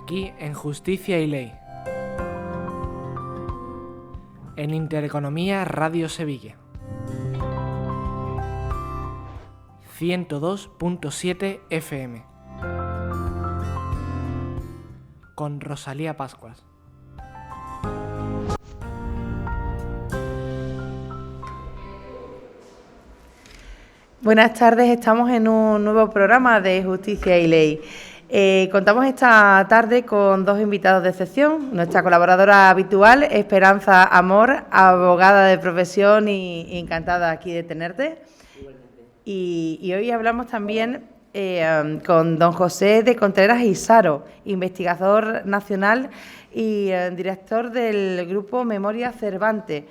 aquí en Justicia y Ley. En Intereconomía Radio Sevilla. 102.7 FM. Con Rosalía Pascuas. Buenas tardes, estamos en un nuevo programa de Justicia y Ley. Contamos esta tarde con dos invitados de excepción. Nuestra colaboradora habitual, Esperanza Amor, abogada de profesión y encantada aquí de tenerte. Y hoy hablamos también con don José de Contreras Isaro, investigador nacional y director del grupo Memoria Cervantes.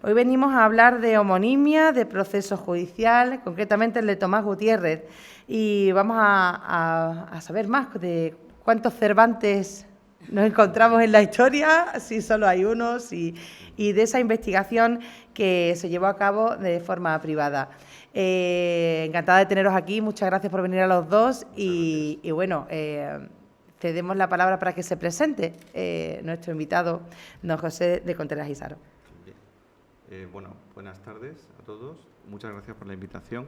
Hoy venimos a hablar de homonimia, de proceso judicial, concretamente el de Tomás Gutiérrez, y vamos a saber más de cuántos Cervantes nos encontramos en la historia, si solo hay uno, y de esa investigación que se llevó a cabo de forma privada. Encantada de teneros aquí, muchas gracias por venir a los dos y bueno, cedemos la palabra para que se presente nuestro invitado, don José de Contreras Isaro. Bueno, buenas tardes a todos. Muchas gracias por la invitación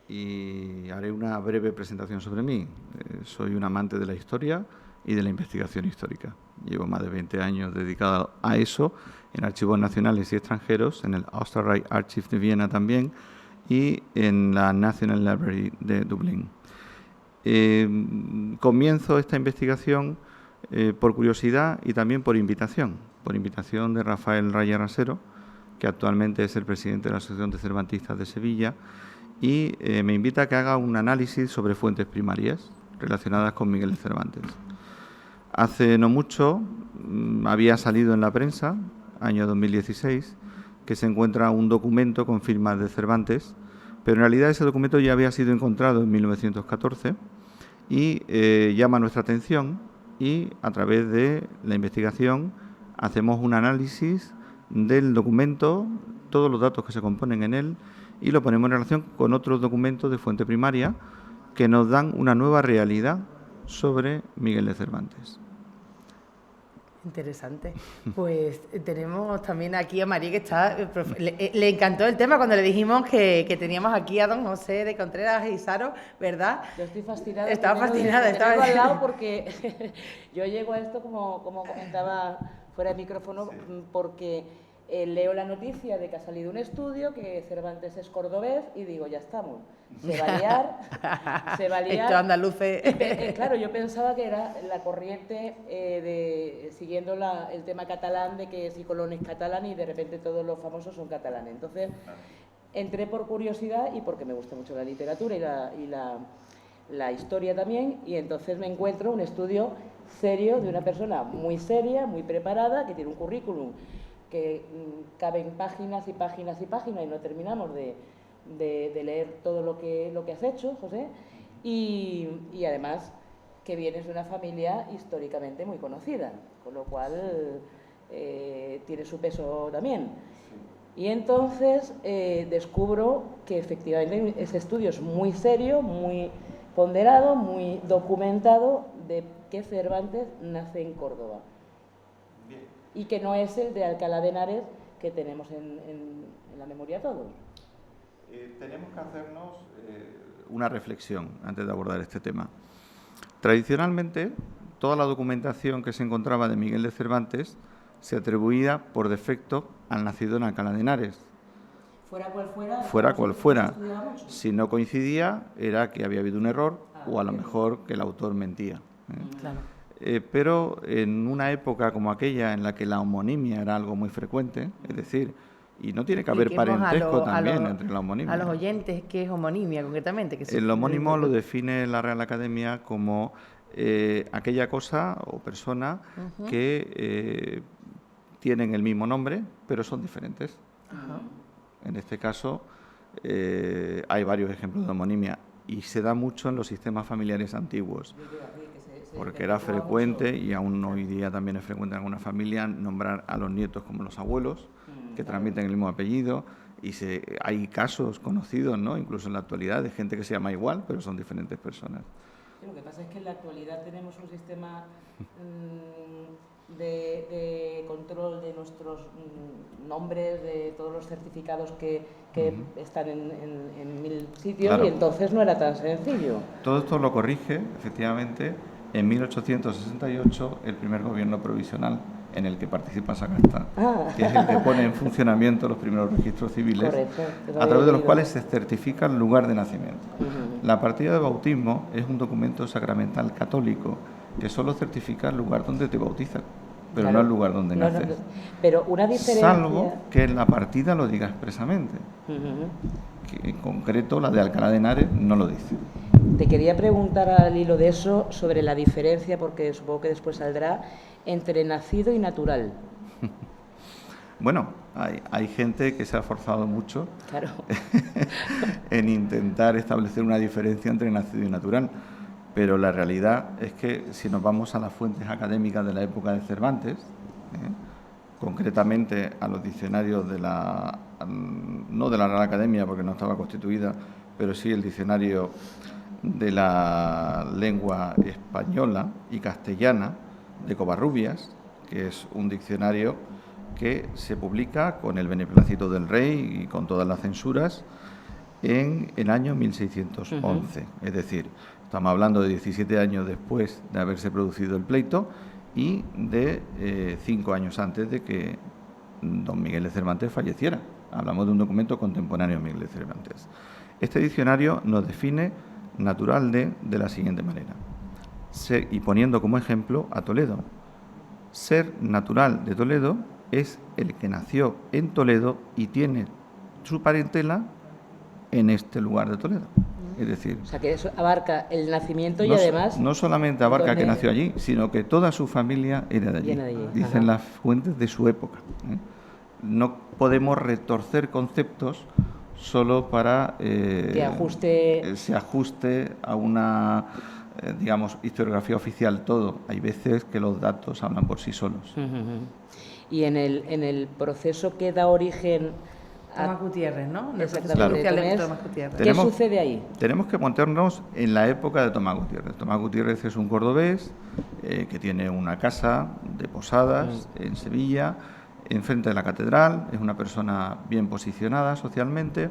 y haré una breve presentación sobre mí. Soy un amante de la historia y de la investigación histórica. Llevo más de 20 años dedicado a eso en archivos nacionales y extranjeros, en el Österreich Archive de Viena también y en la National Library de Dublín. Comienzo esta investigación por curiosidad y también por invitación de Rafael Raya Rasero, que actualmente es el presidente de la Asociación de Cervantistas de Sevilla, y me invita a que haga un análisis sobre fuentes primarias relacionadas con Miguel de Cervantes. Hace no mucho había salido en la prensa, año 2016, que se encuentra un documento con firmas de Cervantes, pero en realidad ese documento ya había sido encontrado en 1914 y llama nuestra atención y a través de la investigación hacemos un análisis del documento, todos los datos que se componen en él, y lo ponemos en relación con otros documentos de fuente primaria que nos dan una nueva realidad sobre Miguel de Cervantes. Interesante. Pues tenemos también aquí a María, que está le encantó el tema cuando le dijimos que teníamos aquí a don José de Contreras Isaro, ¿verdad? Yo estoy fascinada. Estaba fascinada. Estaba al lado porque yo llego a esto, como comentaba fuera de micrófono, porque leo la noticia de que ha salido un estudio, que Cervantes es cordobés, y digo, ya estamos, se va a liar. Esto andaluces. Claro, yo pensaba que era la corriente siguiendo el tema catalán, de que si Colón es catalán y de repente todos los famosos son catalanes. Entonces, entré por curiosidad y porque me gusta mucho la literatura y la historia también, y entonces me encuentro un estudio serio de una persona muy seria, muy preparada, que tiene un currículum que caben páginas y páginas y páginas y no terminamos de leer todo lo que has hecho, José, y además que vienes de una familia históricamente muy conocida, con lo cual tiene su peso también. Y entonces descubro que efectivamente ese estudio es muy serio, muy ponderado, muy documentado, de que Cervantes nace en Córdoba. Y que no es el de Alcalá de Henares que tenemos en la memoria todos. Tenemos que hacernos una reflexión antes de abordar este tema. Tradicionalmente, toda la documentación que se encontraba de Miguel de Cervantes se atribuía por defecto al nacido en Alcalá de Henares. Fuera cual fuera. Si no coincidía, era que había habido un error o a lo mejor que el autor mentía. Claro. Pero en una época como aquella en la que la homonimia era algo muy frecuente, es decir, y no tiene que haber parentesco también entre la homonimia. A los oyentes, ¿qué es homonimia concretamente? El homónimo lo define la Real Academia como aquella cosa o persona que tienen el mismo nombre, pero son diferentes. En este caso, hay varios ejemplos de homonimia y se da mucho en los sistemas familiares antiguos, porque era frecuente, y aún hoy día también es frecuente en algunas familias, nombrar a los nietos como los abuelos, que transmiten el mismo apellido, y hay casos conocidos, ¿no?, incluso en la actualidad, de gente que se llama igual, pero son diferentes personas. Sí, lo que pasa es que en la actualidad tenemos un sistema de control de nuestros nombres, de todos los certificados que están en 1000 sitios, Claro. y entonces no era tan sencillo. Todo esto lo corrige, efectivamente, en 1868 el primer gobierno provisional en el que participa Sagasta, que es el que pone en funcionamiento los primeros registros civiles, Correcto, a través de los cuales se certifica el lugar de nacimiento. Ujú. La partida de bautismo es un documento sacramental católico que solo certifica el lugar donde te bautizan, pero Claro. no el lugar donde No, naces. pero una diferencia... Salvo que en la partida lo diga expresamente, Ujú. que en concreto la de Alcalá de Henares no lo dice. Te quería preguntar al hilo de eso sobre la diferencia, porque supongo que después saldrá, entre nacido y natural. Bueno, hay gente que se ha esforzado mucho Claro. en intentar establecer una diferencia entre nacido y natural, pero la realidad es que si nos vamos a las fuentes académicas de la época de Cervantes, concretamente a los diccionarios de no de la Real Academia porque no estaba constituida, pero sí el diccionario de la lengua española y castellana de Covarrubias, que es un diccionario que se publica con el beneplácito del rey y con todas las censuras en el año 1611. Es decir, estamos hablando de 17 años después de haberse producido el pleito y de 5 años antes de que don Miguel de Cervantes falleciera. Hablamos de un documento contemporáneo de Miguel de Cervantes. Este diccionario nos define natural de la siguiente manera, y poniendo como ejemplo a Toledo. Ser natural de Toledo es el que nació en Toledo y tiene su parentela en este lugar de Toledo. Es decir, O sea, que eso abarca el nacimiento y no, además... no solamente abarca donde- que nació allí, sino que toda su familia era de allí. Viene de allí, Dicen ajá. las fuentes de su época. No podemos retorcer conceptos solo para Que se ajuste a una, digamos, historiografía oficial todo. Hay veces que los datos hablan por sí solos. Ujú, ujú. Y en el proceso que da origen a... Tomás Gutiérrez, ¿no? En el proceso Exactamente. judicial de Tomás, Tomás Gutiérrez. ¿Qué Tenemos- sucede ahí? Tenemos que montarnos en la época de Tomás Gutiérrez. Tomás Gutiérrez es un cordobés que tiene una casa de posadas en Sevilla, enfrente de la catedral, es una persona bien posicionada socialmente.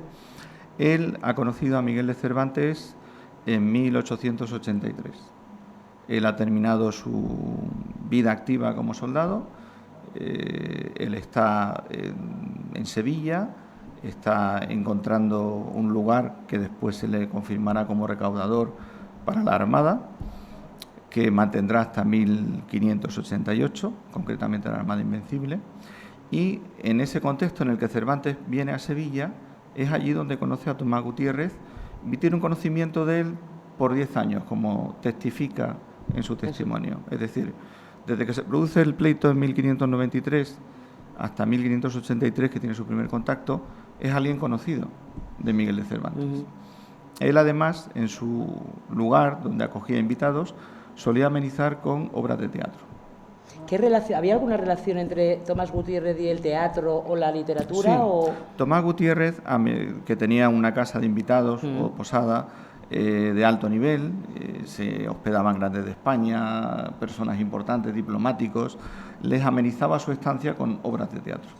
Él ha conocido a Miguel de Cervantes en 1883. Él ha terminado su vida activa como soldado, él está en Sevilla, está encontrando un lugar que después se le confirmará como recaudador para la Armada, que mantendrá hasta 1588, concretamente la Armada Invencible, y en ese contexto en el que Cervantes viene a Sevilla, es allí donde conoce a Tomás Gutiérrez y tiene un conocimiento de él por 10 años, como testifica en su testimonio. Es decir, desde que se produce el pleito en 1593 hasta 1583, que tiene su primer contacto, es alguien conocido de Miguel de Cervantes. Ujú. Él, además, en su lugar, donde acogía invitados, solía amenizar con obras de teatro. ¿Qué relación, ¿Había alguna relación entre Tomás Gutiérrez y el teatro o la literatura? Sí. O... Tomás Gutiérrez, que tenía una casa de invitados o posada de alto nivel, se hospedaban grandes de España, personas importantes, diplomáticos, les amenizaba su estancia con obras de teatro.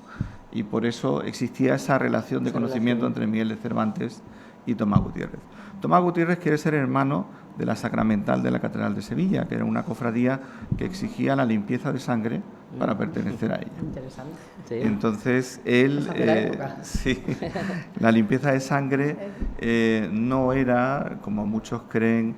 Y por eso existía esa relación de Esa conocimiento relación. entre Miguel de Cervantes y Tomás Gutiérrez. Tomás Gutiérrez quiere ser hermano de la Sacramental de la Catedral de Sevilla, que era una cofradía que exigía la limpieza de sangre para pertenecer a ella. Interesante. Sí. Entonces, él, Cosas de la época. sí, la limpieza de sangre no era, como muchos creen,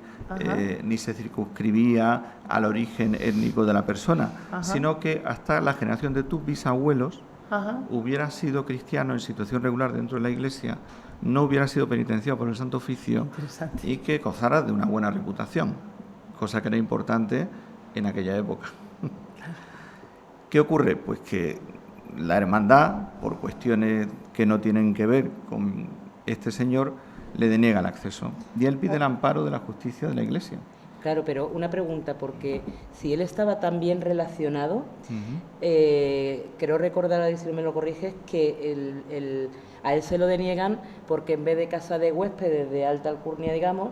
ni se circunscribía al origen étnico de la persona, Ajá. sino que hasta la generación de tus bisabuelos Ajá. hubiera sido cristiano en situación regular dentro de la Iglesia, no hubiera sido penitenciado por el Santo Oficio Interesante. y que gozara de una buena reputación, cosa que era importante en aquella época. ¿Qué ocurre? Pues que la hermandad, por cuestiones que no tienen que ver con este señor, le deniega el acceso y él pide el amparo de la justicia de la Iglesia. Claro, pero una pregunta, porque si él estaba tan bien relacionado, creo recordar, si no me lo corriges, que a él se lo deniegan porque en vez de casa de huéspedes de alta alcurnia, digamos,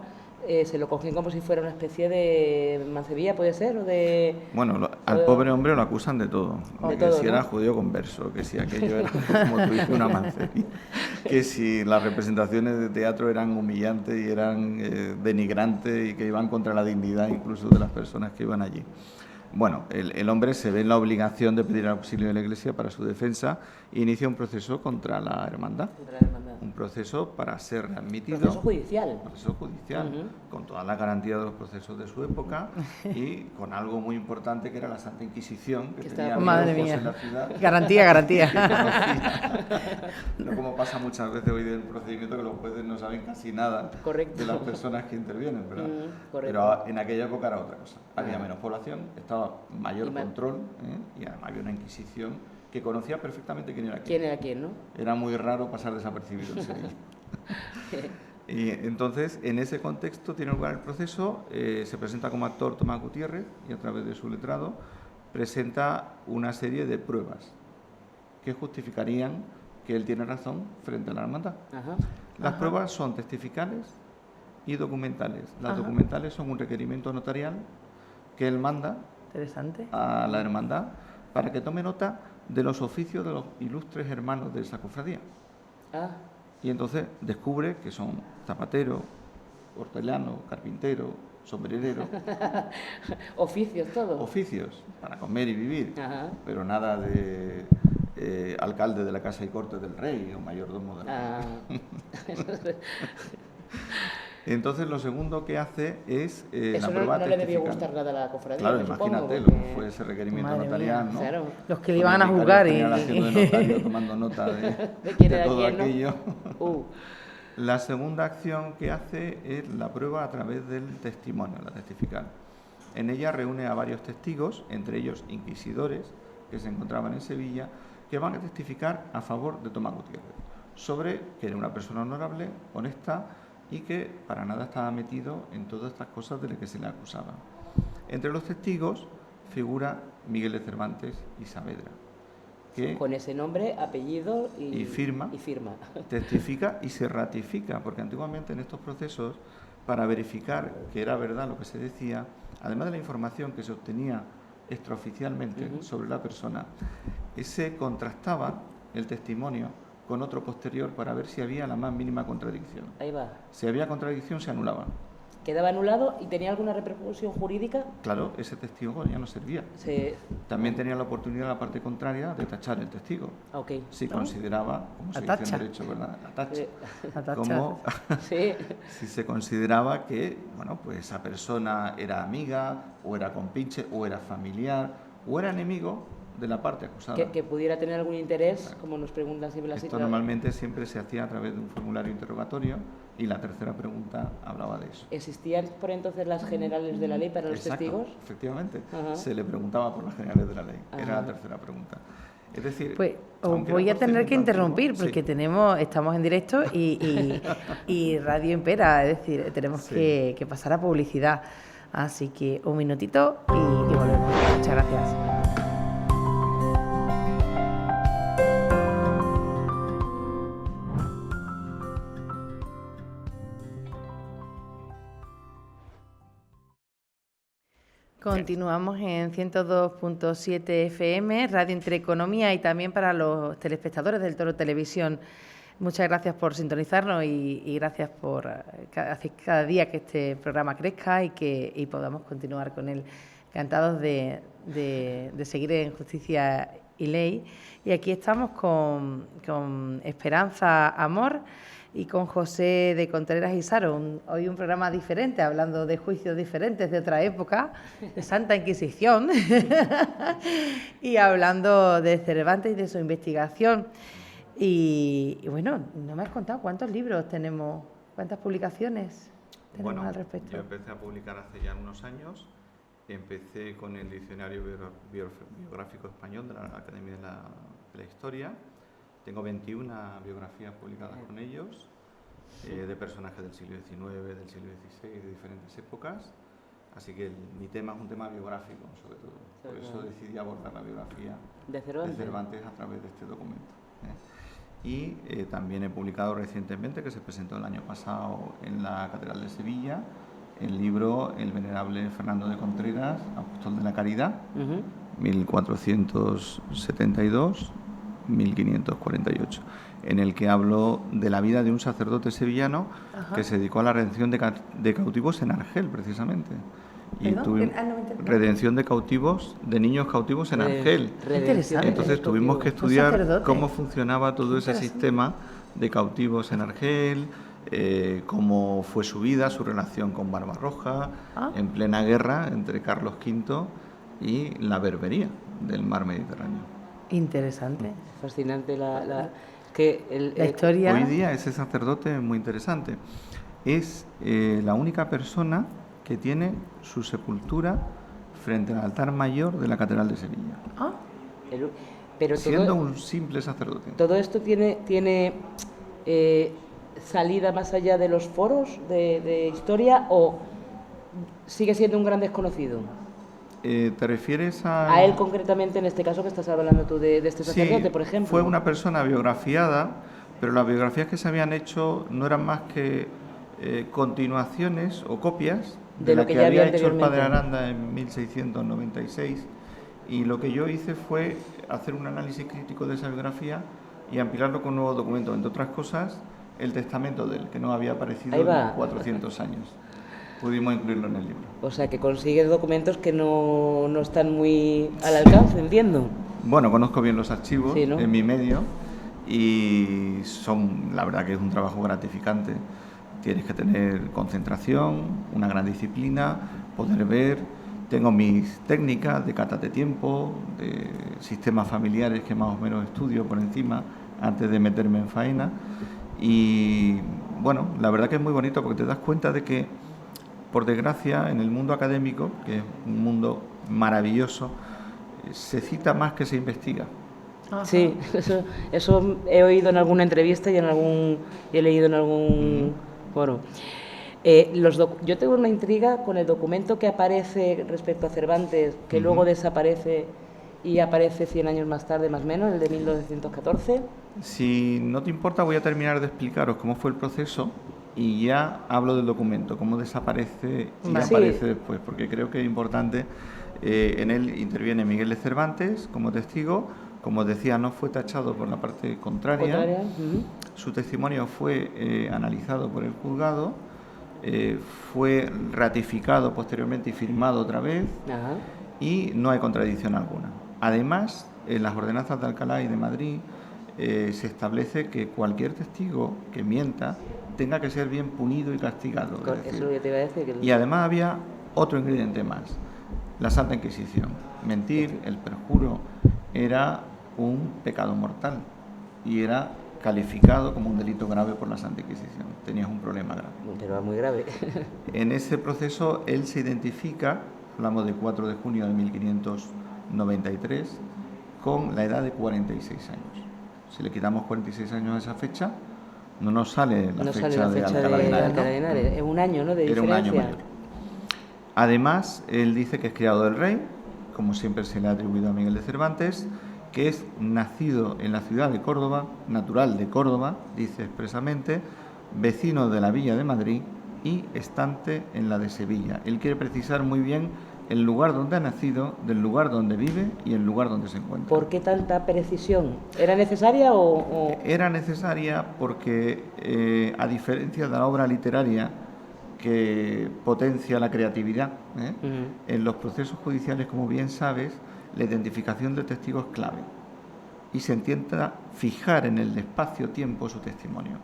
se lo cogen como si fuera una especie de mancebía, ¿puede ser? O de... Bueno, al pobre hombre lo acusan de todo. De Que todo, si ¿no? era judío converso, que si aquello era, como tú dices, una mancebía, que si las representaciones de teatro eran humillantes y eran denigrantes y que iban contra la dignidad incluso de las personas que iban allí. Bueno, el hombre se ve en la obligación de pedir auxilio de la Iglesia para su defensa e inicia un proceso contra la hermandad. Contra la hermandad. Un proceso para ser readmitido. Proceso judicial. Proceso judicial, con todas las garantías de los procesos de su época y con algo muy importante que era la Santa Inquisición, que tenía Madre ojos mía. en la ciudad. Garantía. No como pasa muchas veces hoy del procedimiento, que los jueces no saben casi nada Correcto. de las personas que intervienen, ¿verdad? Correcto. Pero en aquella época era otra cosa. Había menos población, estaba mayor Y control, y además había una Inquisición que conocía perfectamente quién era quién. ¿Quién era quién, no? Era muy raro pasar desapercibido en Sevilla. Y entonces, en ese contexto tiene lugar el proceso, se presenta como actor Tomás Gutiérrez y a través de su letrado presenta una serie de pruebas que justificarían que él tiene razón frente a la hermandad. Ajá. Las pruebas son testificales y documentales. Las Ajá. documentales son un requerimiento notarial que él manda Interesante. a la hermandad para que tome nota de los oficios de los ilustres hermanos de esa cofradía. Ah, Y entonces descubre que son zapatero, hortelano, carpintero, sombrerero, oficios todos. oficios para comer y vivir, Ajá. pero nada de alcalde de la casa y corte del rey o mayordomo del rey. Ah. Entonces lo segundo que hace es Eso la prueba no le debió testifical. gustar nada a la cofradía, Claro, me supongo, imagínate lo porque- que fue ese requerimiento Madre notarial, mía, ¿no? Claro. Los que le Con iban a el vicario juzgar general haciendo de notario, tomando nota de quién era todo quién, ¿no? aquello. La La segunda acción que hace es la prueba a través del testimonio, la testifical. En ella reúne a varios testigos, entre ellos inquisidores, que se encontraban en Sevilla, que van a testificar a favor de Tomás Gutiérrez, sobre que era una persona honorable, honesta y que para nada estaba metido en todas estas cosas de las que se le acusaba. Entre los testigos figura Miguel de Cervantes y Saavedra, que con ese nombre, apellido Y firma. Y firma. testifica y se ratifica, porque antiguamente en estos procesos, para verificar que era verdad lo que se decía, además de la información que se obtenía extraoficialmente sobre la persona, se contrastaba el testimonio con otro posterior para ver si había la más mínima contradicción. Ahí va. Si había contradicción, se anulaba. Quedaba anulado y tenía alguna repercusión jurídica. Claro, ese testigo ya no servía. También tenía la oportunidad la parte contraria de tachar el testigo. Ok. Si consideraba, como se dice en derecho, ¿verdad? La tacha. La tacha. Como Sí. si se consideraba que, bueno, pues esa persona era amiga, o era compinche, o era familiar, o era enemigo de la parte acusada. Que pudiera tener algún interés, como nos preguntan siempre las Esto normalmente siempre se hacía a través de un formulario interrogatorio y la tercera pregunta hablaba de eso. ¿Existían por entonces las generales de la ley para los Exacto, testigos? efectivamente. Ajá. Se le preguntaba por las generales de la ley. Era Ajá. la tercera pregunta. Es decir, Pues os aunque voy era a tener que procedimiento interrumpir antiguo, porque sí. estamos en directo y Radio impera, es decir, tenemos Sí. que pasar a publicidad. Así que un minutito y volvemos. Muchas gracias. Continuamos en 102.7 FM, Radio Intereconomía y también para los telespectadores del Toro Televisión. Muchas gracias por sintonizarnos y gracias por hacer cada día que este programa crezca y podamos continuar con él. Encantados de seguir en Justicia y Ley. Y aquí estamos con Esperanza Amor y con José de Contreras y Saro. Hoy un programa diferente, hablando de juicios diferentes de otra época, de Santa Inquisición, y hablando de Cervantes y de su investigación. Y bueno, no me has contado cuántos libros tenemos, cuántas publicaciones tenemos al respecto. Yo empecé a publicar hace ya unos años. Empecé con el Diccionario Biográfico Español de la Academia de la Historia. Tengo 21 biografías publicadas con ellos, de personajes del siglo XIX, del siglo XVI, de diferentes épocas. Así que mi tema es un tema biográfico, sobre todo. Por eso decidí abordar la biografía de Cervantes a través de este documento. Y también he publicado recientemente, que se presentó el año pasado en la Catedral de Sevilla, el libro El venerable Fernando de Contreras, Apóstol de la Caridad, Ujú. 1472-1548, en el que hablo de la vida de un sacerdote sevillano que se dedicó a la redención de cautivos en Argel, precisamente. Y ¿Perdón? tuvimos No me entendí. redención de cautivos, de niños cautivos en Argel. Interesante. Entonces tuvimos que Un estudiar sacerdote. cómo funcionaba todo ese sistema de cautivos en Argel, cómo fue su vida, su relación con Barbarroja, en plena guerra entre Carlos V y la Berbería del mar Mediterráneo. Interesante. Fascinante la historia. Hoy día ese sacerdote es muy interesante. Es la única persona que tiene su sepultura frente al altar mayor de la Catedral de Sevilla, pero siendo un simple sacerdote. todo esto tiene salida más allá de los foros de historia, o sigue siendo un gran desconocido. ¿Te refieres a...? A él concretamente, en este caso que estás hablando tú de este sacerdote, Sí, por ejemplo. fue una persona biografiada, pero las biografías que se habían hecho no eran más que continuaciones o copias de lo que ya había había hecho el padre anteriormente. Aranda en 1696, y lo que yo hice fue hacer un análisis crítico de esa biografía y ampliarlo con nuevos documentos, entre otras cosas el testamento de él, que no había aparecido Ahí en va. 400 años. Pudimos incluirlo en el libro. O sea, que consigues documentos que no están muy al alcance, entiendo. Bueno, conozco bien los archivos Sí, ¿no? en mi medio y la verdad que es un trabajo gratificante. Tienes que tener concentración, una gran disciplina, poder ver. Tengo mis técnicas de cata de tiempo, de sistemas familiares que más o menos estudio por encima antes de meterme en faena. Y bueno, la verdad que es muy bonito porque te das cuenta de que, por desgracia, en el mundo académico, que es un mundo maravilloso, se cita más que se investiga. Ajá. Sí, eso he oído en alguna entrevista y he leído en algún foro. Yo tengo una intriga con el documento que aparece respecto a Cervantes, que luego desaparece y aparece 100 años más tarde, más o menos, el de 1914. Si no te importa, voy a terminar de explicaros cómo fue el proceso y ya hablo del documento, cómo desaparece y Vale. aparece después, porque creo que es importante. En él interviene Miguel de Cervantes como testigo. Como os decía, no fue tachado por la parte contraria. Su testimonio fue analizado por el juzgado, fue ratificado posteriormente y firmado otra vez, Ajá. y no hay contradicción alguna. Además, en las ordenanzas de Alcalá y de Madrid se establece que cualquier testigo que mienta tenga que ser bien punido y castigado. Es decir, Eso es lo que te iba a decir. y además había otro ingrediente más, la Santa Inquisición. Mentir, el perjuro, era un pecado mortal y era calificado como un delito grave por la Santa Inquisición. Tenías un problema grave. Pero muy grave. En ese proceso él se identifica, hablamos de 4 de junio de 1593, con la edad de 46 años. Si le quitamos 46 años a esa fecha, no nos sale la fecha de Alcalá de Henares, ¿no? Alcalá de Henares. Es un año, ¿no?, de Era un diferencia. año mayor. Además, él dice que es criado del rey, como siempre se le ha atribuido a Miguel de Cervantes, que es nacido en la ciudad de Córdoba, natural de Córdoba, dice expresamente, vecino de la Villa de Madrid y estante en la de Sevilla. Él quiere precisar muy bien el lugar donde ha nacido, del lugar donde vive y el lugar donde se encuentra. ¿Por qué tanta precisión? ¿Era necesaria o...? Era necesaria porque, a diferencia de la obra literaria que potencia la creatividad, en los procesos judiciales, como bien sabes, la identificación del testigo es clave y se intenta fijar en el espacio-tiempo su testimonio.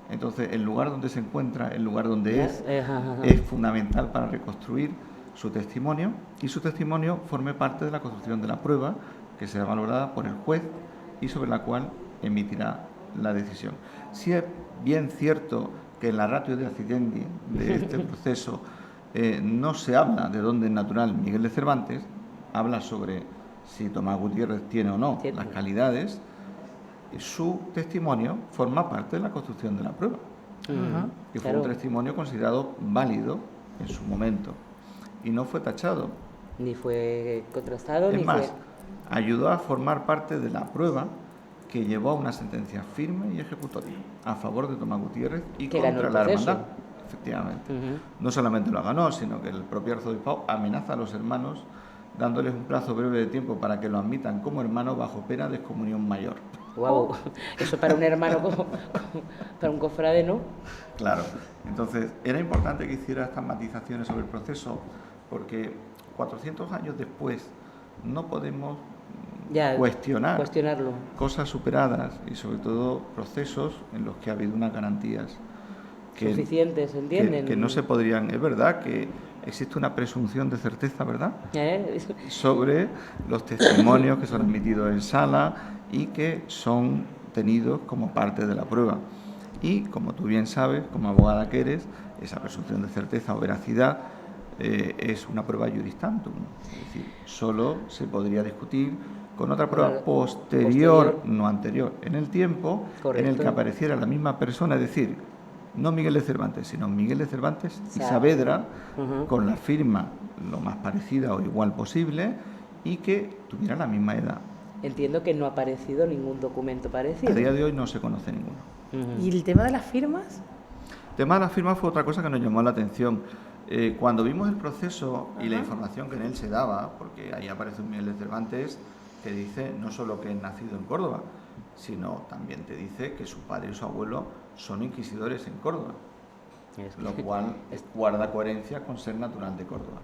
Entonces, el lugar donde se encuentra, el lugar donde es fundamental para reconstruir su testimonio, y su testimonio forme parte de la construcción de la prueba que será valorada por el juez y sobre la cual emitirá la decisión. Si es bien cierto que en la ratio de accidendi de este proceso no se habla de dónde es natural Miguel de Cervantes, habla sobre si Tomás Gutiérrez tiene o no las calidades, su testimonio forma parte de la construcción de la prueba. Y fue un testimonio considerado válido en su momento y no fue tachado. Ni fue contrastado, Es ni más, fue... ayudó a formar parte de la prueba que llevó a una sentencia firme y ejecutoria a favor de Tomás Gutiérrez y que ganó contra el la proceso. hermandad. efectivamente. Ujú. No solamente lo haga, no, sino que el propio arzobispado amenaza a los hermanos dándoles un plazo breve de tiempo para que lo admitan como hermano bajo pena de excomunión mayor. Guau, eso para un hermano para un cofrade, ¿no? Claro, entonces era importante que hiciera estas matizaciones sobre el proceso porque 400 años después no podemos Ya, cuestionarlo. cuestionarlo. Cosas superadas y sobre todo procesos en los que ha habido unas garantías Suficientes, ¿entienden? que no se podrían. Es verdad que existe una presunción de certeza, ¿verdad?, ¿Eh? sobre los testimonios que son admitidos en sala y que son tenidos como parte de la prueba. Y, como tú bien sabes, como abogada que eres, esa presunción de certeza o veracidad es una prueba juris tantum. Es decir, solo se podría discutir con otra prueba posterior, no anterior, en el tiempo en el que apareciera la misma persona, es decir, no Miguel de Cervantes, sino Miguel de Cervantes y Saavedra, con la firma lo más parecida o igual posible y que tuviera la misma edad. Entiendo que no ha aparecido ningún documento parecido. A día de hoy no se conoce ninguno. ¿Y el tema de las firmas? El tema de las firmas fue otra cosa que nos llamó la atención. Cuando vimos el proceso y la información que en él se daba, porque ahí aparece un Miguel de Cervantes que dice no solo que es nacido en Córdoba, sino también te dice que su padre y su abuelo son inquisidores en Córdoba, lo cual guarda coherencia con ser natural de Córdoba.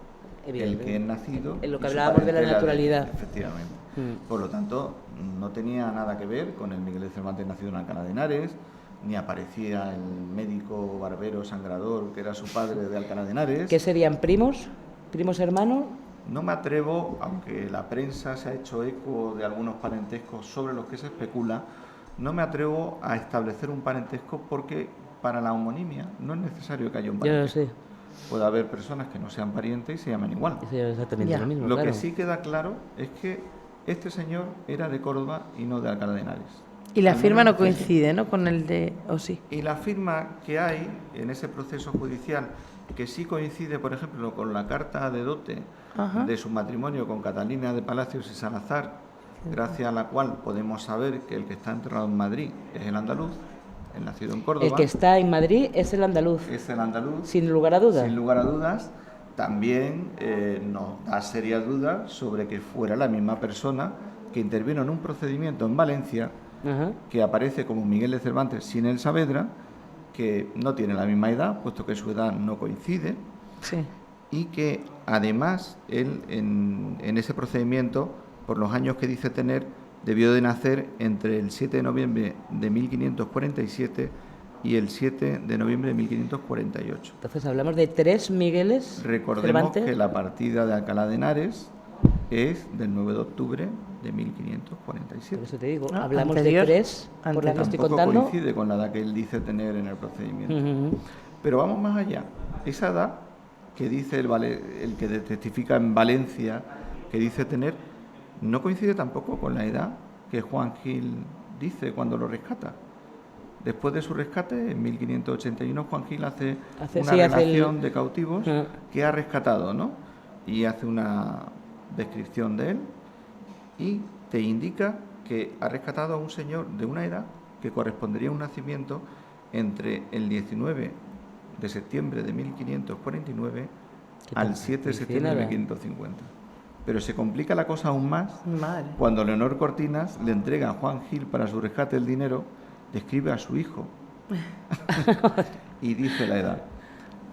El que es nacido... En lo que y su hablábamos de la parentela naturalidad. Efectivamente. Por lo tanto, no tenía nada que ver con el Miguel de Cervantes nacido en Alcalá de Henares, ni aparecía el médico barbero sangrador que era su padre de Alcalá de Henares. ¿Qué serían primos? ¿Primos hermanos? No me atrevo, aunque la prensa se ha hecho eco de algunos parentescos sobre los que se especula, no me atrevo a establecer un parentesco porque para la homonimia no es necesario que haya un parentesco. Yo lo sé. Puede haber personas que no sean parientes y se llaman igual. Es exactamente lo mismo, Lo claro. que sí queda claro es que este señor era de Córdoba y no de Alcalá de Henares. Y la Al firma menos no coincide, ¿no?, con el de... ¿O sí? Y la firma que hay en ese proceso judicial, que sí coincide, por ejemplo, con la carta de dote de su matrimonio con Catalina de Palacios y Salazar, gracias a la cual podemos saber que el que está enterrado en Madrid es el andaluz, el nacido en Córdoba. El que está en Madrid es el andaluz. Es el andaluz. Sin lugar a dudas. Sin lugar a dudas. También nos da serias dudas sobre que fuera la misma persona que intervino en un procedimiento en Valencia, que aparece como Miguel de Cervantes sin el Saavedra, que no tiene la misma edad, puesto que su edad no coincide, y que además él en ese procedimiento, por los años que dice tener, debió de nacer entre el 7 de noviembre de 1547 y el 7 de noviembre de 1548. Entonces hablamos de 3 Migueles. Recordemos Cervantes. que la partida de Alcalá de Henares es del 9 de octubre de 1547. Por eso te digo, Ah, hablamos anterior. de 3, por la que estoy Tampoco contando. coincide con la edad que él dice tener en el procedimiento. Pero vamos más allá. Esa edad que dice el que testifica en Valencia, que dice tener, no coincide tampoco con la edad que Juan Gil dice cuando lo rescata. Después de su rescate, en 1581, Juan Gil hace una relación de cautivos que ha rescatado, ¿no? Y hace una descripción de él y te indica que ha rescatado a un señor de una edad que correspondería a un nacimiento entre el 19 de septiembre de 1549 al 7 de septiembre de 1550. Pero se complica la cosa aún más cuando Leonor Cortinas le entrega a Juan Gil para su rescate el dinero, describe a su hijo y dice la edad.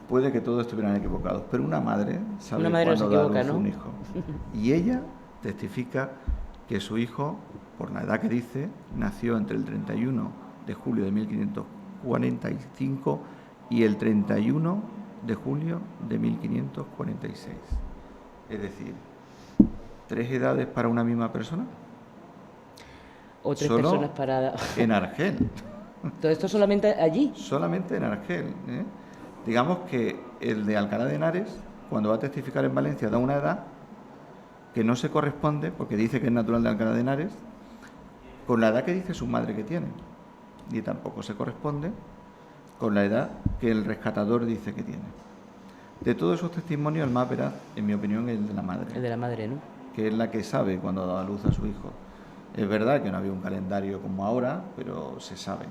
Puede que todos estuvieran equivocados, pero una madre sabe cuándo da a luz un hijo. Y ella testifica que su hijo, por la edad que dice, nació entre el 31 de julio de 1545 y el 31 de julio de 1546. Es decir, 3 edades para una misma persona. O 3 Solo personas para... en Argel. Todo esto solamente allí. Solamente en Argel. Digamos que el de Alcalá de Henares, cuando va a testificar en Valencia, da una edad que no se corresponde, porque dice que es natural de Alcalá de Henares, con la edad que dice su madre que tiene. Y tampoco se corresponde con la edad que el rescatador dice que tiene. De todos esos testimonios, el más veraz, en mi opinión, es el de la madre. El de la madre, ¿no? Que es la que sabe cuando da a luz a su hijo. Es verdad que no había un calendario como ahora, pero se sabe.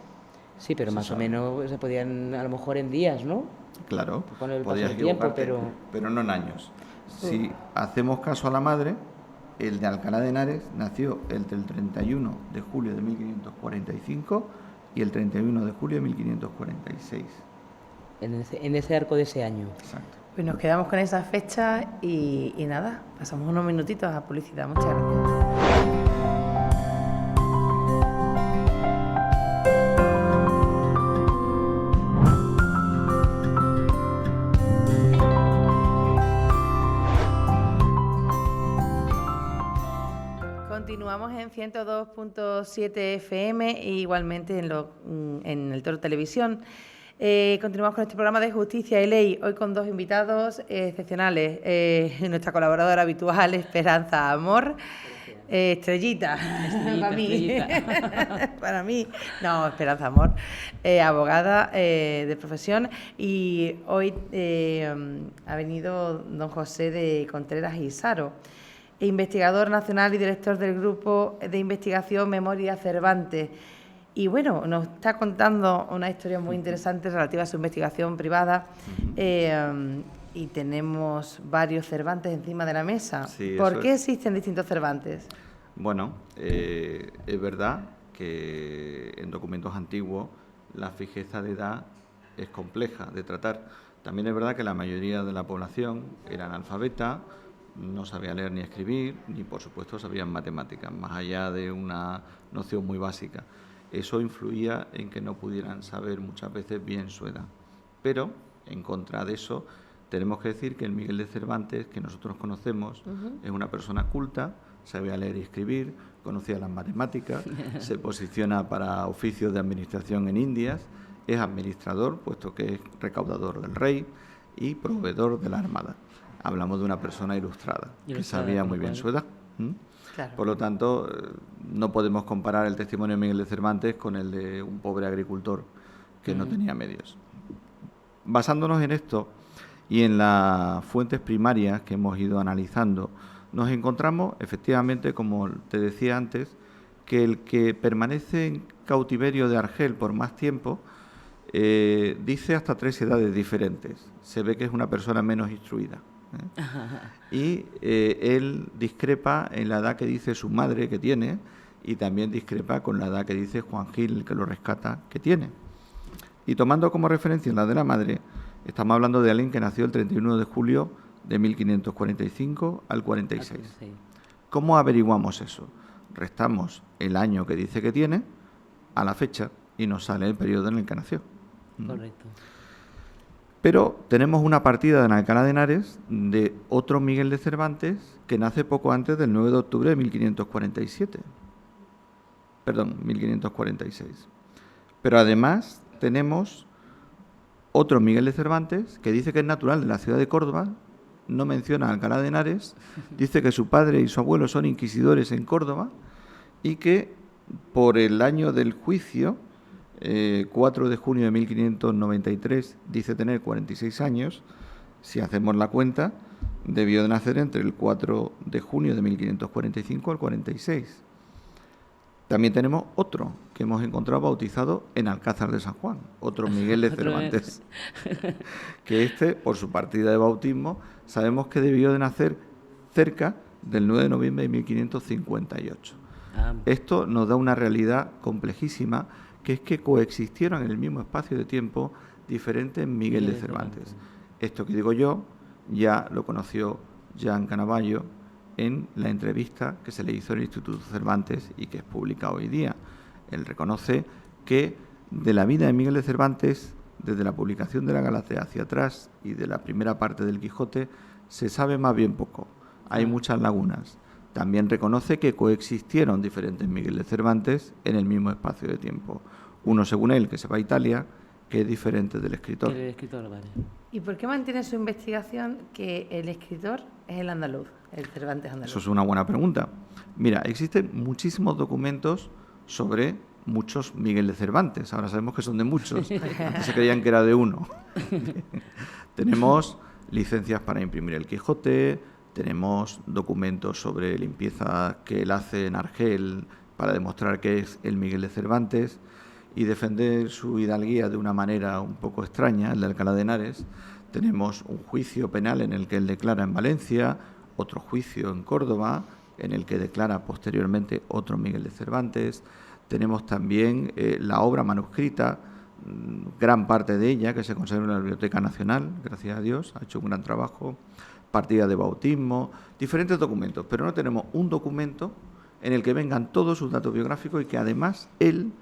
Sí, pero más o menos se podían, a lo mejor en días, ¿no? Claro, Con el paso podías del tiempo, equivocarte, pero no en años. Si hacemos caso a la madre, el de Alcalá de Henares nació entre el 31 de julio de 1545 y el 31 de julio de 1546. En ese arco de ese año. Exacto. Pues nos quedamos con esa fecha y nada, pasamos unos minutitos a publicidad. Muchas gracias. Continuamos en 102.7 FM e igualmente en el Toro Televisión. Continuamos con este programa de Justicia y Ley, hoy con dos invitados excepcionales. Nuestra colaboradora habitual, Esperanza Amor. Estrellita, para mí. Para mí. No, Esperanza Amor, abogada de profesión. Y hoy ha venido don José de Contreras y Saro, investigador nacional y director del Grupo de Investigación Memoria Cervantes. Y bueno, nos está contando una historia muy interesante relativa a su investigación privada. Y tenemos varios Cervantes encima de la mesa. Sí, ¿Por qué existen distintos Cervantes? Bueno, es verdad que en documentos antiguos la fijeza de edad es compleja de tratar. También es verdad que la mayoría de la población era analfabeta, no sabía leer ni escribir, ni por supuesto sabían matemáticas, más allá de una noción muy básica. Eso influía en que no pudieran saber muchas veces bien su edad. Pero, en contra de eso, tenemos que decir que el Miguel de Cervantes, que nosotros conocemos, es una persona culta, sabía leer y escribir, conocía las matemáticas, se posiciona para oficios de administración en Indias, es administrador, puesto que es recaudador del rey y proveedor de la armada. Hablamos de una persona ilustrada, que sabía muy bien su edad. Claro. Por lo tanto, no podemos comparar el testimonio de Miguel de Cervantes con el de un pobre agricultor que no tenía medios. Basándonos en esto y en las fuentes primarias que hemos ido analizando, nos encontramos, efectivamente, como te decía antes, que el que permanece en cautiverio de Argel por más tiempo dice hasta 3 edades diferentes. Se ve que es una persona menos instruida. Y él discrepa en la edad que dice su madre que tiene y también discrepa con la edad que dice Juan Gil, que lo rescata, que tiene. Y tomando como referencia la de la madre, estamos hablando de alguien que nació el 31 de julio de 1545 al 46. ¿Cómo averiguamos eso? Restamos el año que dice que tiene a la fecha y nos sale el periodo en el que nació. Correcto. Pero tenemos una partida en Alcalá de Henares de otro Miguel de Cervantes que nace poco antes del 9 de octubre de 1547. Perdón, 1546. Pero además tenemos otro Miguel de Cervantes que dice que es natural de la ciudad de Córdoba, no menciona Alcalá de Henares, dice que su padre y su abuelo son inquisidores en Córdoba y que por el año del juicio, 4 de junio de 1593, dice tener 46 años. Si hacemos la cuenta, debió de nacer entre el 4 de junio de 1545 al 46. También tenemos otro que hemos encontrado bautizado en Alcázar de San Juan, otro Miguel de Cervantes, que por su partida de bautismo, sabemos que debió de nacer cerca del 9 de noviembre de 1558. Esto nos da una realidad complejísima, que es que coexistieron en el mismo espacio de tiempo diferentes Miguel de Cervantes. Esto que digo yo ya lo conoció Jean Canavallo en la entrevista que se le hizo en el Instituto Cervantes y que es pública hoy día. Él reconoce que de la vida de Miguel de Cervantes, desde la publicación de la Galatea hacia atrás y de la primera parte del Quijote, se sabe más bien poco. Hay muchas lagunas. También reconoce que coexistieron diferentes Miguel de Cervantes en el mismo espacio de tiempo. Uno, según él, que se va a Italia, que es diferente del escritor. Vale. ¿Y por qué mantiene su investigación que el escritor es el andaluz, el Cervantes andaluz? Eso es una buena pregunta. Mira, existen muchísimos documentos sobre muchos Miguel de Cervantes. Ahora sabemos que son de muchos. Antes se creían que era de uno. Tenemos licencias para imprimir el Quijote, tenemos documentos sobre limpieza que él hace en Argel para demostrar que es el Miguel de Cervantes. y defender su hidalguía de una manera un poco extraña, el de Alcalá de Henares. Tenemos un juicio penal en el que él declara en Valencia, otro juicio en Córdoba, en el que declara posteriormente otro Miguel de Cervantes. Tenemos también la obra manuscrita, gran parte de ella, que se conserva en la Biblioteca Nacional, gracias a Dios, ha hecho un gran trabajo, partida de bautismo, diferentes documentos, pero no tenemos un documento en el que vengan todos sus datos biográficos y que además él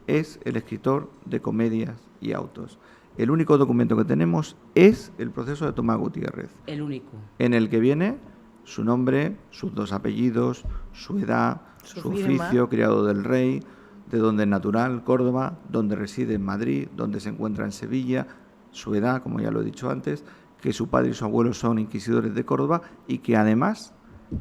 es el escritor de comedias y autos. El único documento que tenemos es el proceso de Tomás Gutiérrez. El único. En el que viene su nombre, sus 2 apellidos, su edad, su oficio, criado del rey, de donde es natural, Córdoba, donde reside en Madrid, donde se encuentra en Sevilla, su edad, como ya lo he dicho antes, que su padre y su abuelo son inquisidores de Córdoba y que además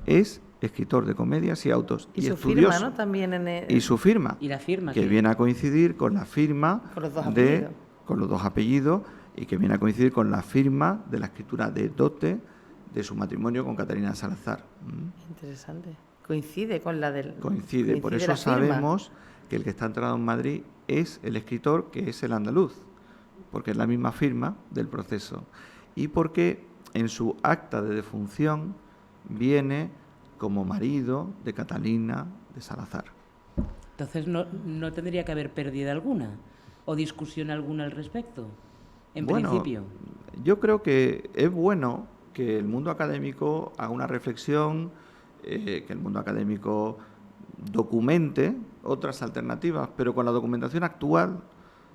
es escritor de comedias y autos. Y su estudioso. firma, ¿no? También en el... Y su firma. Y la firma. Que viene a coincidir con la firma con los 2 apellidos. Con los 2 apellidos y que viene a coincidir con la firma de la escritura de dote de su matrimonio con Catalina Salazar. Interesante. Coincide con la del... Coincide. Por eso sabemos que el que está enterrado en Madrid es el escritor, que es el andaluz, porque es la misma firma del proceso. Y porque en su acta de defunción viene como marido de Catalina de Salazar. Entonces no tendría que haber pérdida alguna o discusión alguna al respecto, en principio. Yo creo que es bueno que el mundo académico haga una reflexión, que el mundo académico documente otras alternativas, pero con la documentación actual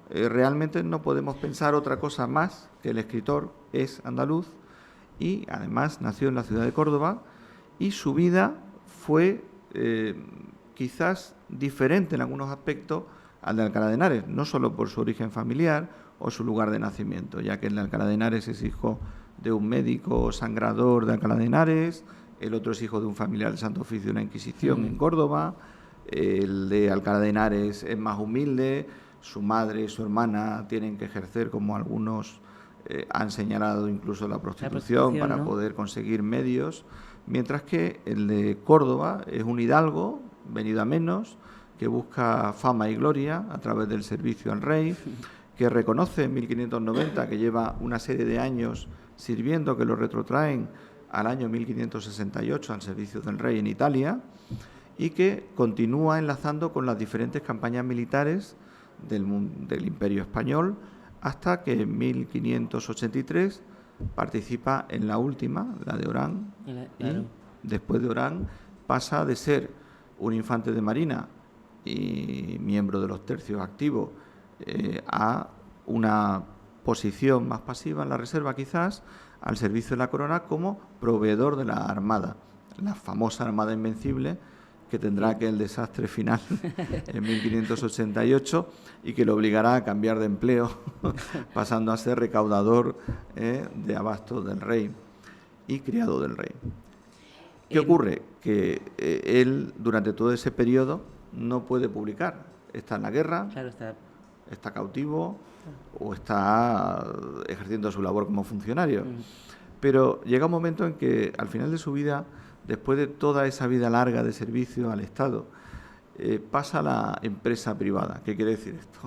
realmente no podemos pensar otra cosa más que el escritor es andaluz y además nació en la ciudad de Córdoba y su vida fue quizás diferente en algunos aspectos al de Alcalá de Henares, no solo por su origen familiar o su lugar de nacimiento, ya que el de Alcalá de Henares es hijo de un médico sangrador de Alcalá de Henares, el otro es hijo de un familiar del Santo Oficio de la Inquisición en Córdoba, el de Alcalá de Henares es más humilde, su madre y su hermana tienen que ejercer, como algunos han señalado, incluso la prostitución para poder conseguir medios, mientras que el de Córdoba es un hidalgo, venido a menos, que busca fama y gloria a través del servicio al rey, que reconoce en 1590 que lleva una serie de años sirviendo, que lo retrotraen al año 1568 al servicio del rey en Italia, y que continúa enlazando con las diferentes campañas militares del Imperio Español, hasta que en 1583 participa en la última, la de Orán, y después de Orán pasa de ser un infante de marina y miembro de los tercios activos a una posición más pasiva en la reserva, quizás al servicio de la corona como proveedor de la armada, la famosa Armada Invencible, que tendrá aquel desastre final en 1588 y que lo obligará a cambiar de empleo, pasando a ser recaudador de abastos del rey y criado del rey. ¿Qué ocurre? Que él, durante todo ese periodo, no puede publicar. Está en la guerra, está cautivo o está ejerciendo su labor como funcionario. Pero llega un momento en que, al final de su vida, después de toda esa vida larga de servicio al Estado, pasa a la empresa privada. ¿Qué quiere decir esto?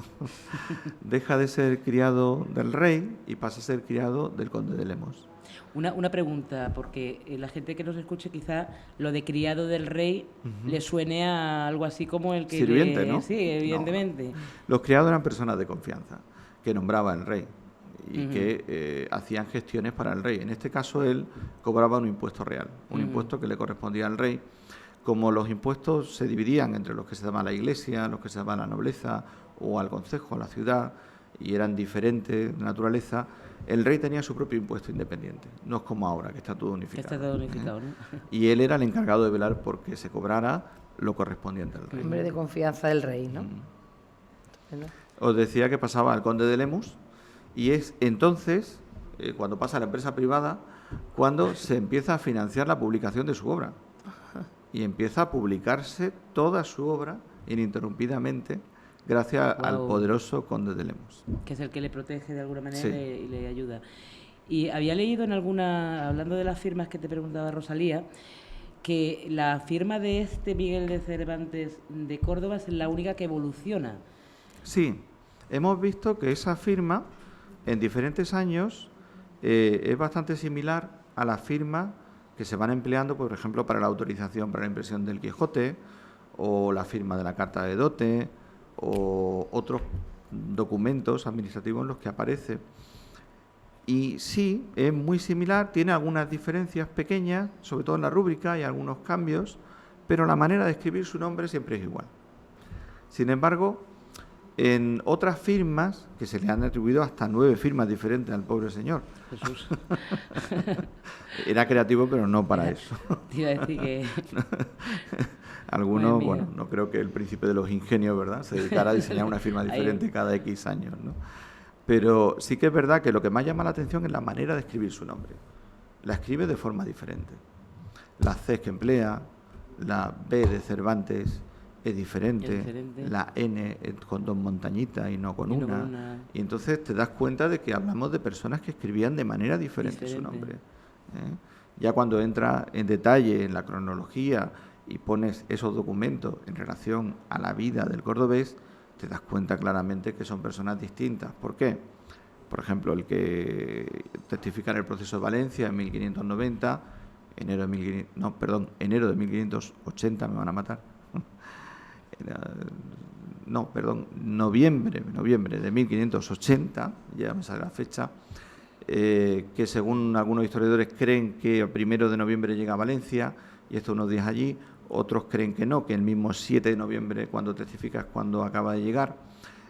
Deja de ser criado del rey y pasa a ser criado del conde de Lemos. Una pregunta, porque la gente que nos escuche quizá lo de criado del rey le suene a algo así como el que... Sirviente, ¿no? Sí, evidentemente. No. Los criados eran personas de confianza, que nombraba el rey y que hacían gestiones para el rey. En este caso él cobraba un impuesto real, un impuesto que le correspondía al rey. Como los impuestos se dividían entre los que se daban a la iglesia, los que se daban a la nobleza o al concejo, a la ciudad, y eran diferentes de naturaleza, el rey tenía su propio impuesto independiente. No es como ahora, que está todo unificado. Está todo unificado, ¿no? Y él era el encargado de velar porque se cobrara lo correspondiente al rey. Hombre de confianza del rey, ¿no? Os decía que pasaba al conde de Lemus, y es entonces, cuando pasa a la empresa privada, cuando se empieza a financiar la publicación de su obra. Y empieza a publicarse toda su obra ininterrumpidamente gracias al poderoso conde de Lemus. Que es el que le protege de alguna manera, sí, y le ayuda. Y había leído en hablando de las firmas que te preguntaba Rosalía, que la firma de este Miguel de Cervantes de Córdoba es la única que evoluciona. Sí, hemos visto que esa firma en diferentes años es bastante similar a la firma que se van empleando, por ejemplo, para la autorización para la impresión del Quijote, o la firma de la Carta de Dote, o otros documentos administrativos en los que aparece. Y sí, es muy similar, tiene algunas diferencias pequeñas, sobre todo en la rúbrica, hay algunos cambios, pero la manera de escribir su nombre siempre es igual. Sin embargo, en otras firmas, que se le han atribuido hasta 9 firmas diferentes al pobre señor. Jesús. Era creativo, pero no para eso. Te iba a decir que... Algunos, bueno, no creo que el príncipe de los ingenios, ¿verdad?, se dedicara a diseñar una firma diferente cada X años, ¿no? Pero sí que es verdad que lo que más llama la atención es la manera de escribir su nombre. La escribe de forma diferente. Las C que emplea, la B de Cervantes es diferente, la N con 2 montañitas y no con una. Y entonces te das cuenta de que hablamos de personas que escribían de manera diferente su nombre. Ya cuando entras en detalle en la cronología y pones esos documentos en relación a la vida del cordobés, te das cuenta claramente que son personas distintas. ¿Por qué? Por ejemplo, el que testifica en el proceso de Valencia en 1590, enero de 1580, me van a matar. Noviembre de 1580, ya me sale la fecha, que según algunos historiadores creen que el 1 de noviembre llega a Valencia, y esto unos días allí. Otros creen que no, que el mismo 7 de noviembre, cuando testifica, es cuando acaba de llegar,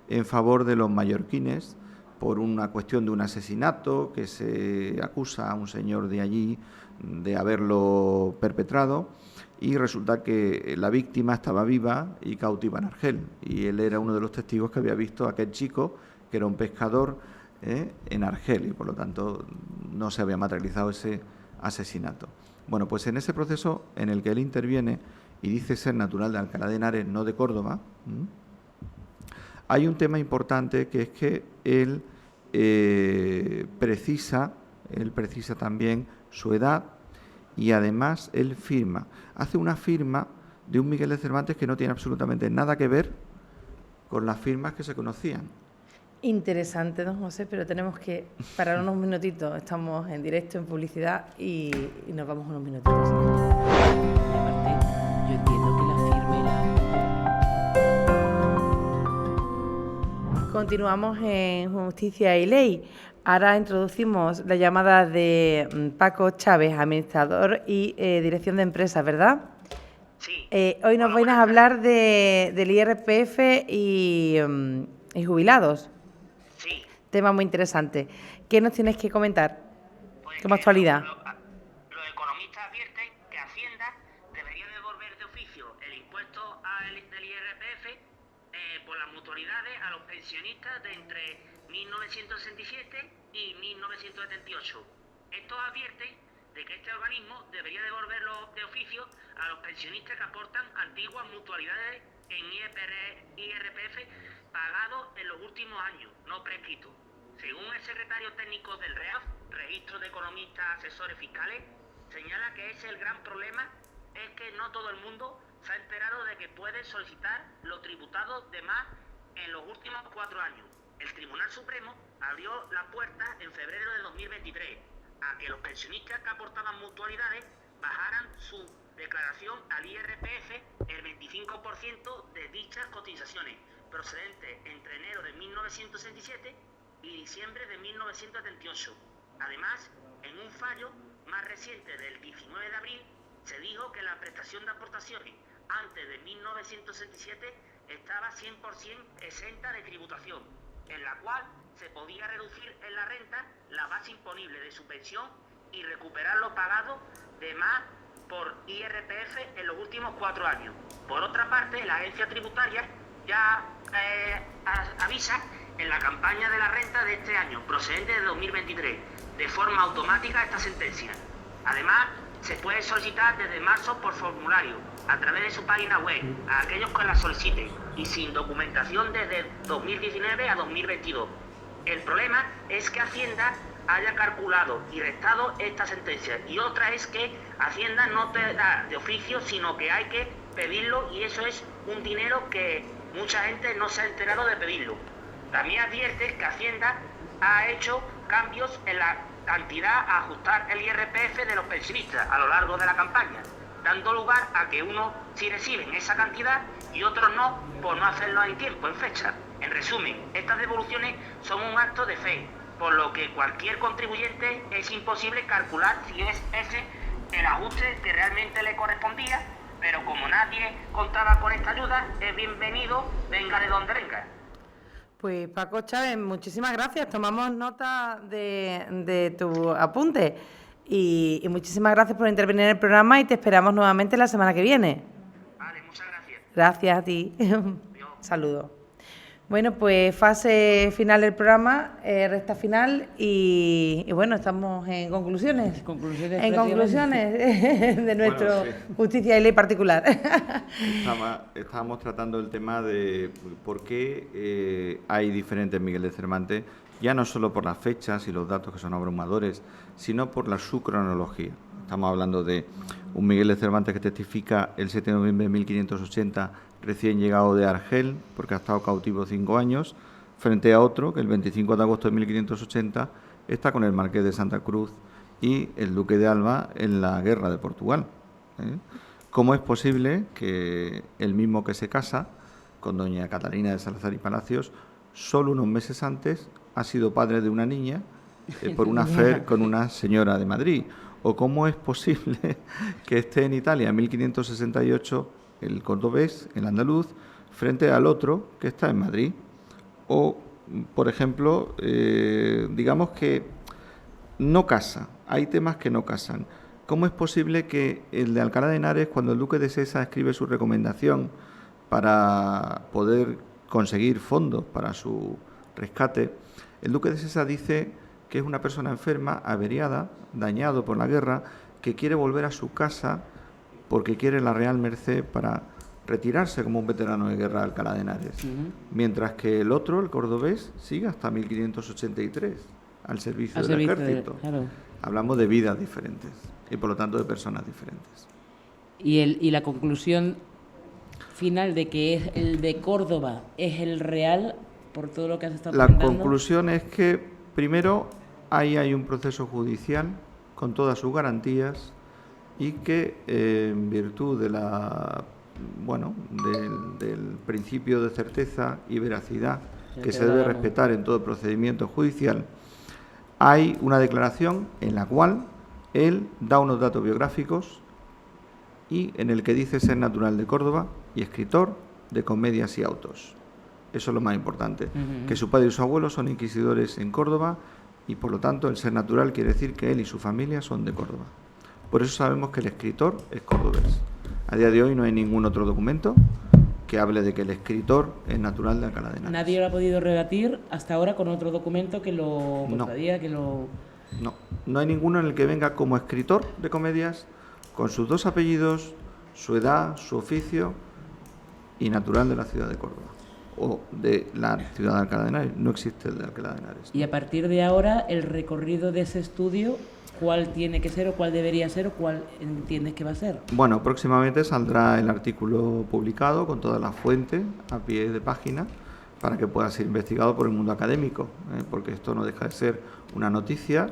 en favor de los mallorquines, por una cuestión de un asesinato que se acusa a un señor de allí de haberlo perpetrado, y resulta que la víctima estaba viva y cautiva en Argel, y él era uno de los testigos que había visto a aquel chico, que era un pescador, en Argel, y por lo tanto no se había materializado ese asesinato. Bueno, pues en ese proceso en el que él interviene y dice ser natural de Alcalá de Henares, no de Córdoba, hay un tema importante, que es que él precisa también su edad, y además él hace una firma de un Miguel de Cervantes que no tiene absolutamente nada que ver con las firmas que se conocían. Interesante, don José, pero tenemos que parar unos minutitos. Estamos en directo, en publicidad, y nos vamos unos minutitos. Y aparte, yo entiendo que la firma y la... Continuamos en Justicia y Ley. Ahora introducimos la llamada de Paco Chávez, administrador y dirección de empresas, ¿verdad? Sí. Hoy nos vais a hablar del IRPF y jubilados. Sí. Tema muy interesante. ¿Qué nos tienes que comentar? Pues como actualidad. Los economistas advierten que Hacienda debería devolver de oficio el impuesto del IRPF por las mutualidades a los pensionistas de entre 1967 y 1978. Estos advierten de que este organismo debería devolverlo de oficio a los pensionistas que aportan antiguas mutualidades en IRPF pagados en los últimos años, no prescritos. Según el secretario técnico del REAF, Registro de Economistas Asesores Fiscales, señala que ese es el gran problema, es que no todo el mundo se ha enterado de que puede solicitar lo tributado de más en los últimos 4 años. El Tribunal Supremo abrió la puerta en febrero de 2023 a que los pensionistas que aportaban mutualidades bajaran su declaración al IRPF el 25% de dichas cotizaciones procedentes entre enero de 1967 y diciembre de 1978. Además, en un fallo más reciente del 19 de abril, se dijo que la prestación de aportaciones antes de 1967 estaba 100% exenta de tributación, en la cual se podía reducir en la renta la base imponible de su pensión y recuperar lo pagado de más por IRPF en los últimos 4 años. Por otra parte, la agencia tributaria ya avisa en la campaña de la renta de este año, procedente de 2023, de forma automática esta sentencia. Además, se puede solicitar desde marzo por formulario, a través de su página web, a aquellos que la soliciten, y sin documentación desde 2019 a 2022. El problema es que Hacienda haya calculado y restado esta sentencia, y otra es que Hacienda no te da de oficio, sino que hay que pedirlo, y eso es un dinero que mucha gente no se ha enterado de pedirlo. También advierte que Hacienda ha hecho cambios en la cantidad a ajustar el IRPF de los pensionistas a lo largo de la campaña, dando lugar a que unos sí reciben esa cantidad y otros no, por no hacerlo en tiempo, en fecha. En resumen, estas devoluciones son un acto de fe, por lo que cualquier contribuyente es imposible calcular si es ese el ajuste que realmente le correspondía, pero como nadie contaba con esta ayuda, es bienvenido, venga de donde venga. Pues Paco Chávez, muchísimas gracias. Tomamos nota de tu apunte y muchísimas gracias por intervenir en el programa y te esperamos nuevamente la semana que viene. Vale, muchas gracias. Gracias a ti. Saludos. Bueno, pues fase final del programa, recta final y bueno, estamos en conclusiones. En conclusiones de nuestro Justicia y Ley particular. Estábamos tratando el tema de por qué hay diferentes Miguel de Cervantes, ya no solo por las fechas y los datos que son abrumadores, sino por su cronología. Estamos hablando de un Miguel de Cervantes que testifica el 7 de noviembre de 1580, recién llegado de Argel, porque ha estado cautivo 5 años, frente a otro que el 25 de agosto de 1580 está con el Marqués de Santa Cruz y el Duque de Alba en la Guerra de Portugal. ¿Cómo es posible que el mismo que se casa con doña Catalina de Salazar y Palacios, solo unos meses antes ha sido padre de una niña por una affair con una señora de Madrid? ¿O cómo es posible que esté en Italia en 1568 el cordobés, el andaluz, frente al otro que está en Madrid? O, por ejemplo, digamos que no casa, hay temas que no casan. ¿Cómo es posible que el de Alcalá de Henares, cuando el duque de Sesa escribe su recomendación para poder conseguir fondos para su rescate, el duque de Sesa dice que es una persona enferma, averiada, dañado por la guerra, que quiere volver a su casa porque quiere la Real Merced para retirarse como un veterano de guerra de Alcalá de Henares? Mientras que el otro, el cordobés, sigue hasta 1583 al servicio del ejército. Claro. Hablamos de vidas diferentes y por lo tanto de personas diferentes. Y la conclusión final de que es el de Córdoba es el real por todo lo que has estado comentando. La conclusión es que primero ahí hay un proceso judicial con todas sus garantías y que en virtud de del principio de certeza y veracidad que se debe respetar en todo procedimiento judicial, hay una declaración en la cual él da unos datos biográficos y en el que dice ser natural de Córdoba y escritor de comedias y autos. Eso es lo más importante, que su padre y su abuelo son inquisidores en Córdoba y por lo tanto el ser natural quiere decir que él y su familia son de Córdoba. Por eso sabemos que el escritor es cordobés. A día de hoy no hay ningún otro documento que hable de que el escritor es natural de Alcalá de Henares. Nadie lo ha podido rebatir hasta ahora con otro documento que lo contradiga, que lo... No hay ninguno en el que venga como escritor de comedias, con sus dos apellidos, su edad, su oficio y natural de la ciudad de Córdoba o de la ciudad de Alcalá de Henares. No existe el de Alcalá de Henares. Y a partir de ahora, el recorrido de ese estudio, ¿cuál tiene que ser o cuál debería ser o cuál entiendes que va a ser? Bueno, próximamente saldrá el artículo publicado con todas las fuentes a pie de página para que pueda ser investigado por el mundo académico, porque esto no deja de ser una noticia,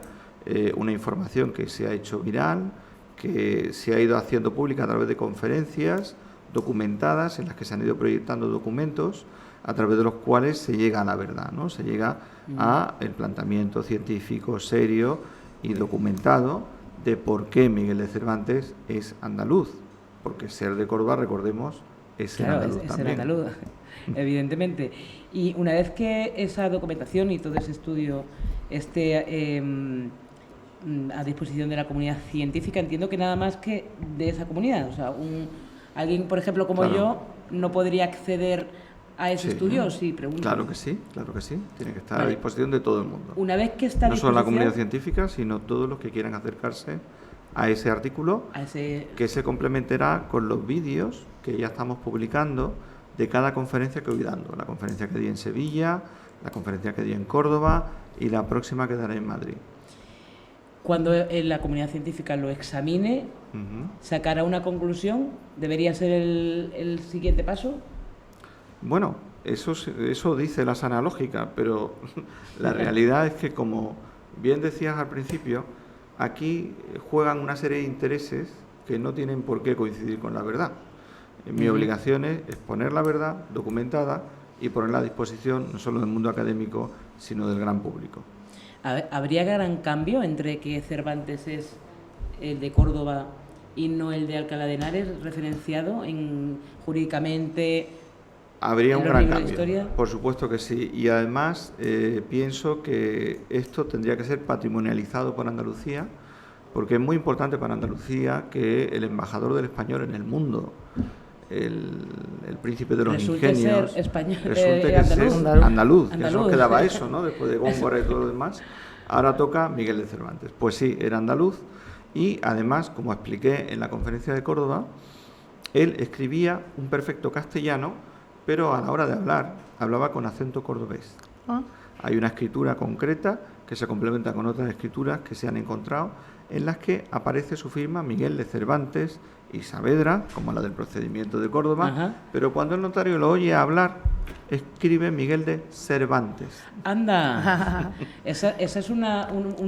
una información que se ha hecho viral, que se ha ido haciendo pública a través de conferencias documentadas en las que se han ido proyectando documentos a través de los cuales se llega a la verdad, ¿no? Se llega a el planteamiento científico serio y documentado de por qué Miguel de Cervantes es andaluz, porque ser de Córdoba, recordemos, es ser andaluz es también. ser andaluz, evidentemente. Y una vez que esa documentación y todo ese estudio esté a disposición de la comunidad científica, entiendo que nada más que de esa comunidad, o sea, alguien, por ejemplo, como yo, no podría acceder a ese estudio si pregunto. Claro que sí, tiene que estar a disposición de todo el mundo. Una vez que está a no solo la disposición, comunidad científica, sino todos los que quieran acercarse a ese artículo, que se complementará con los vídeos que ya estamos publicando de cada conferencia que voy dando. La conferencia que di en Sevilla, la conferencia que di en Córdoba y la próxima que daré en Madrid. Cuando la comunidad científica lo examine, sacará una conclusión. ¿Debería ser el siguiente paso? Bueno, eso dice la sana lógica, pero la realidad es que, como bien decías al principio, aquí juegan una serie de intereses que no tienen por qué coincidir con la verdad. Mi obligación es exponer la verdad documentada y ponerla a disposición no solo del mundo académico, sino del gran público. ¿Habría gran cambio entre que Cervantes es el de Córdoba y no el de Alcalá de Henares, referenciado jurídicamente? Habría un gran cambio, historia? Por supuesto que sí, y además pienso que esto tendría que ser patrimonializado por Andalucía, porque es muy importante para Andalucía que el embajador del español en el mundo, el príncipe de los ingenios, resulte que es andaluz. Ya se nos quedaba eso, ¿no? Después de Góngora y todo lo demás. Ahora toca Miguel de Cervantes. Pues sí, era andaluz y además, como expliqué en la conferencia de Córdoba, él escribía un perfecto castellano, pero a la hora de hablar, hablaba con acento cordobés. Hay una escritura concreta que se complementa con otras escrituras que se han encontrado, en las que aparece su firma Miguel de Cervantes y Saavedra, como la del procedimiento de Córdoba, pero cuando el notario lo oye hablar, escribe Miguel de Cervantes. ¡Anda! Ese es un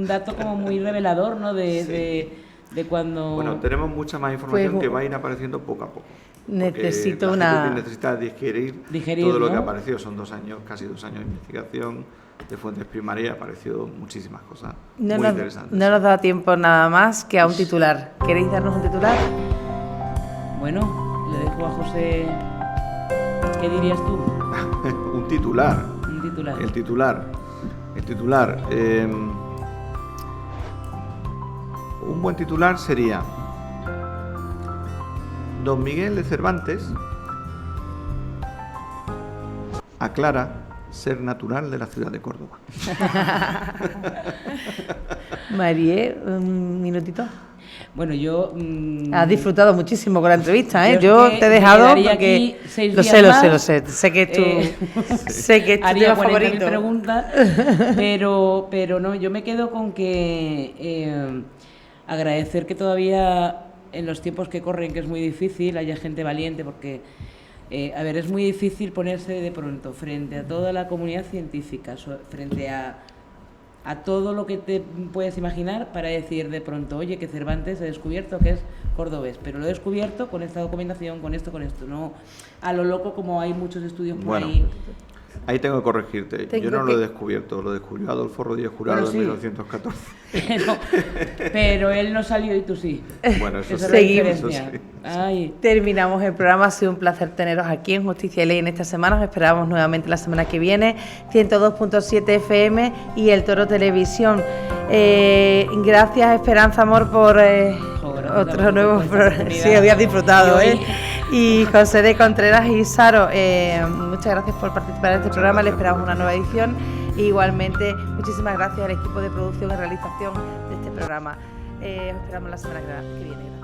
dato como muy revelador, ¿no? De cuando... Bueno, tenemos mucha más información que va a ir apareciendo poco a poco. Necesito necesita digerir todo lo ¿no? que ha aparecido. Son casi 2 años de investigación de fuentes primarias, ha aparecido muchísimas cosas muy interesantes. No nos da tiempo nada más que a un titular. ¿Queréis darnos un titular? Bueno, le dejo a José. ¿Qué dirías tú? Un titular. Un titular. El titular. Un buen titular sería: Don Miguel de Cervantes aclara ser natural de la ciudad de Córdoba. Marie, un minutito. Bueno, yo... Has disfrutado muchísimo con la entrevista, ¿eh? Yo te he dejado porque... Lo sé. Sé que es tu haría tema 40.000 favorito. preguntas, pero no, yo me quedo con que agradecer que todavía en los tiempos que corren, que es muy difícil, haya gente valiente, porque es muy difícil ponerse de pronto frente a toda la comunidad científica, frente a todo lo que te puedes imaginar, para decir de pronto, oye, que Cervantes he descubierto que es cordobés, pero lo he descubierto con esta documentación, con esto, no a lo loco como hay muchos estudios por ahí. Ahí tengo que corregirte. Yo no lo he descubierto, lo descubrió Adolfo Rodríguez Jurado en 1914. Pero él no salió y tú sí. Bueno, eso Seguimos. Sí. Ay. Terminamos el programa. Ha sido un placer teneros aquí en Justicia y Ley en esta semana. Os esperamos nuevamente la semana que viene. 102.7 FM y El Toro Televisión. Gracias, Esperanza Amor, por otro nuevo programa. Sí, habías disfrutado, Y José de Contreras y Saro, muchas gracias por participar en este programa. Le esperamos una nueva edición. E igualmente, muchísimas gracias al equipo de producción y realización de este programa. Os esperamos la semana que viene.